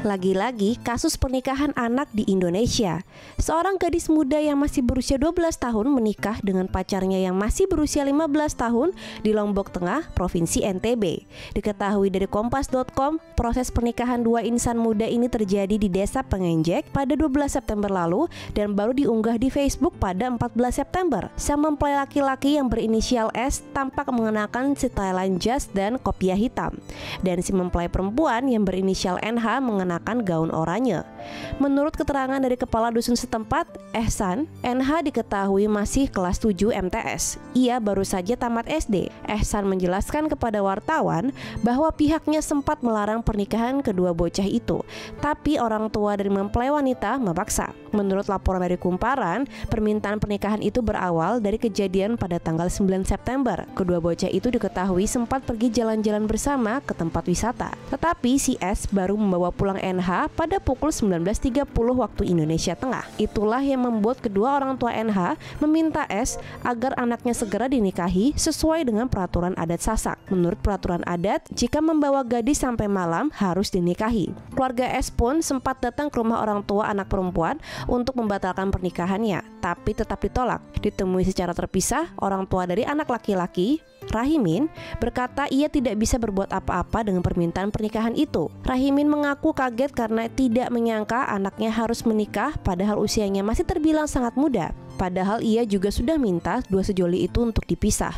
Lagi-lagi kasus pernikahan anak di Indonesia. Seorang gadis muda yang masih berusia 12 tahun menikah dengan pacarnya yang masih berusia 15 tahun di Lombok Tengah, Provinsi NTB. Diketahui dari Kompas.com, proses pernikahan dua insan muda ini terjadi di Desa Pengenjek pada 12 September lalu dan baru diunggah di Facebook pada 14 September. Sang mempelai laki-laki yang berinisial S tampak mengenakan setelan jas dan kopiah hitam, dan si mempelai perempuan yang berinisial NH mengenakan gaun oranye. Menurut keterangan dari kepala dusun setempat, Ehsan, NH diketahui masih kelas 7 MTS. Ia baru saja tamat SD. Ehsan menjelaskan kepada wartawan bahwa pihaknya sempat melarang pernikahan kedua bocah itu, tapi orang tua dari mempelai wanita memaksa. Menurut laporan dari Kumparan, permintaan pernikahan itu berawal dari kejadian pada tanggal 9 September. Kedua bocah itu diketahui sempat pergi jalan-jalan bersama ke tempat wisata. Tetapi si S baru membawa pulang NH pada pukul 19.30 waktu Indonesia Tengah. Itulah yang membuat kedua orang tua NH meminta S agar anaknya segera dinikahi sesuai dengan peraturan adat Sasak. Menurut peraturan adat, jika membawa gadis sampai malam harus dinikahi. Keluarga S pun sempat datang ke rumah orang tua anak perempuan untuk membatalkan pernikahannya, tapi tetap ditolak. Ditemui secara terpisah, orang tua dari anak laki-laki, Rahimin, berkata ia tidak bisa berbuat apa-apa dengan permintaan pernikahan itu. Rahimin mengaku kaget karena tidak menyangka anaknya harus menikah padahal usianya masih terbilang sangat muda. Padahal ia juga sudah minta dua sejoli itu untuk dipisah.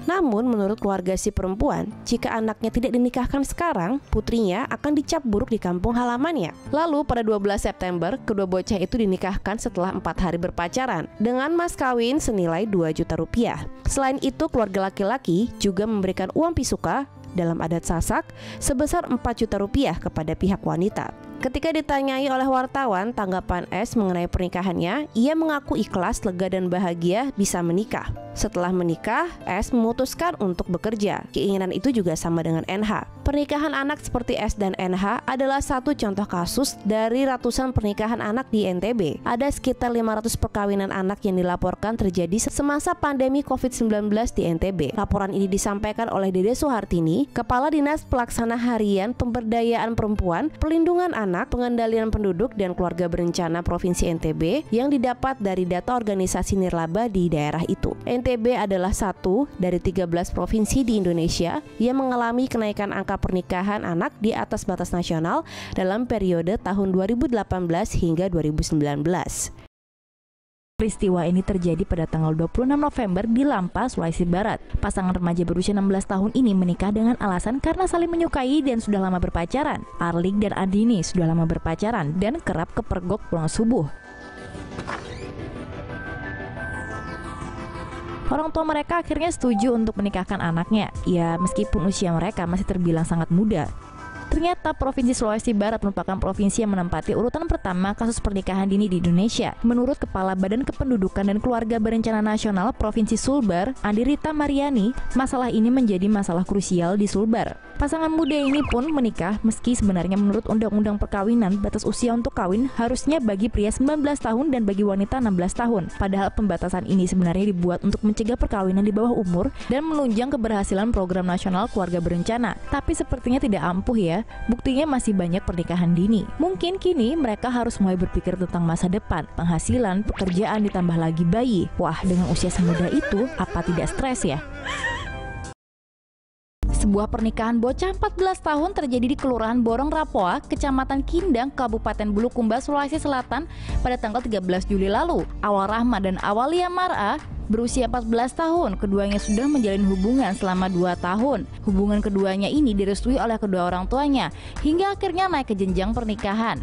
Namun menurut keluarga si perempuan, jika anaknya tidak dinikahkan sekarang, putrinya akan dicap buruk di kampung halamannya. Lalu pada 12 September, kedua bocah itu dinikahkan setelah 4 hari berpacaran dengan mas kawin senilai 2 juta rupiah. Selain itu, keluarga laki-laki juga memberikan uang pisuka dalam adat Sasak sebesar 4 juta rupiah kepada pihak wanita. Ketika ditanyai oleh wartawan tanggapan S mengenai pernikahannya, ia mengaku ikhlas, lega dan bahagia bisa menikah. Setelah menikah, S memutuskan untuk bekerja. Keinginan itu juga sama dengan NH. Pernikahan anak seperti S dan NH adalah satu contoh kasus dari ratusan pernikahan anak di NTB. Ada sekitar 500 perkawinan anak yang dilaporkan terjadi semasa pandemi COVID-19 di NTB. Laporan ini disampaikan oleh Dede Suhartini, Kepala Dinas Pelaksana Harian Pemberdayaan Perempuan, Perlindungan Anak, Pengendalian Penduduk dan Keluarga Berencana Provinsi NTB yang didapat dari data organisasi nirlaba di daerah itu. NTB adalah satu dari 13 provinsi di Indonesia yang mengalami kenaikan angka pernikahan anak di atas batas nasional dalam periode tahun 2018 hingga 2019. Peristiwa ini terjadi pada tanggal 26 November di Lampa, Sulawesi Barat. Pasangan remaja berusia 16 tahun ini menikah dengan alasan karena saling menyukai dan sudah lama berpacaran. Arlik dan Andini sudah lama berpacaran dan kerap kepergok pulang subuh. Orang tua mereka akhirnya setuju untuk menikahkan anaknya, ya meskipun usia mereka masih terbilang sangat muda. Ternyata Provinsi Sulawesi Barat merupakan provinsi yang menempati urutan pertama kasus pernikahan dini di Indonesia. Menurut Kepala Badan Kependudukan dan Keluarga Berencana Nasional Provinsi Sulbar, Andi Rita Mariani, masalah ini menjadi masalah krusial di Sulbar. Pasangan muda ini pun menikah meski sebenarnya menurut Undang-Undang Perkawinan batas usia untuk kawin harusnya bagi pria 19 tahun dan bagi wanita 16 tahun. Padahal pembatasan ini sebenarnya dibuat untuk mencegah perkawinan di bawah umur dan menunjang keberhasilan program nasional keluarga berencana. Tapi sepertinya tidak ampuh ya. Buktinya masih banyak pernikahan dini. Mungkin kini mereka harus mulai berpikir tentang masa depan, penghasilan, pekerjaan ditambah lagi bayi. Wah, dengan usia semuda itu apa tidak stres ya? Sebuah pernikahan bocah 14 tahun terjadi di Kelurahan Borong Rapoa, Kecamatan Kindang, Kabupaten Bulukumba, Sulawesi Selatan pada tanggal 13 Juli lalu. Awal Rahma dan Awalia Mar'a berusia 14 tahun, keduanya sudah menjalin hubungan selama 2 tahun. Hubungan keduanya ini direstui oleh kedua orang tuanya, hingga akhirnya naik ke jenjang pernikahan.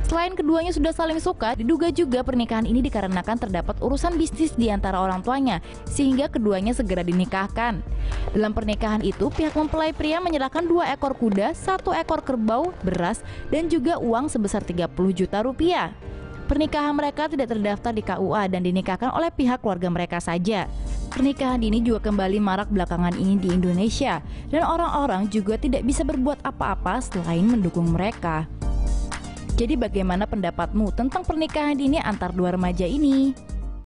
Selain keduanya sudah saling suka, diduga juga pernikahan ini dikarenakan terdapat urusan bisnis di antara orang tuanya, sehingga keduanya segera dinikahkan. Dalam pernikahan itu, pihak mempelai pria menyerahkan 2 ekor kuda, 1 ekor kerbau, beras, dan juga uang sebesar 30 juta rupiah. Pernikahan mereka tidak terdaftar di KUA dan dinikahkan oleh pihak keluarga mereka saja. Pernikahan ini juga kembali marak belakangan ini di Indonesia, dan orang-orang juga tidak bisa berbuat apa-apa selain mendukung mereka. Jadi bagaimana pendapatmu tentang pernikahan dini antar dua remaja ini?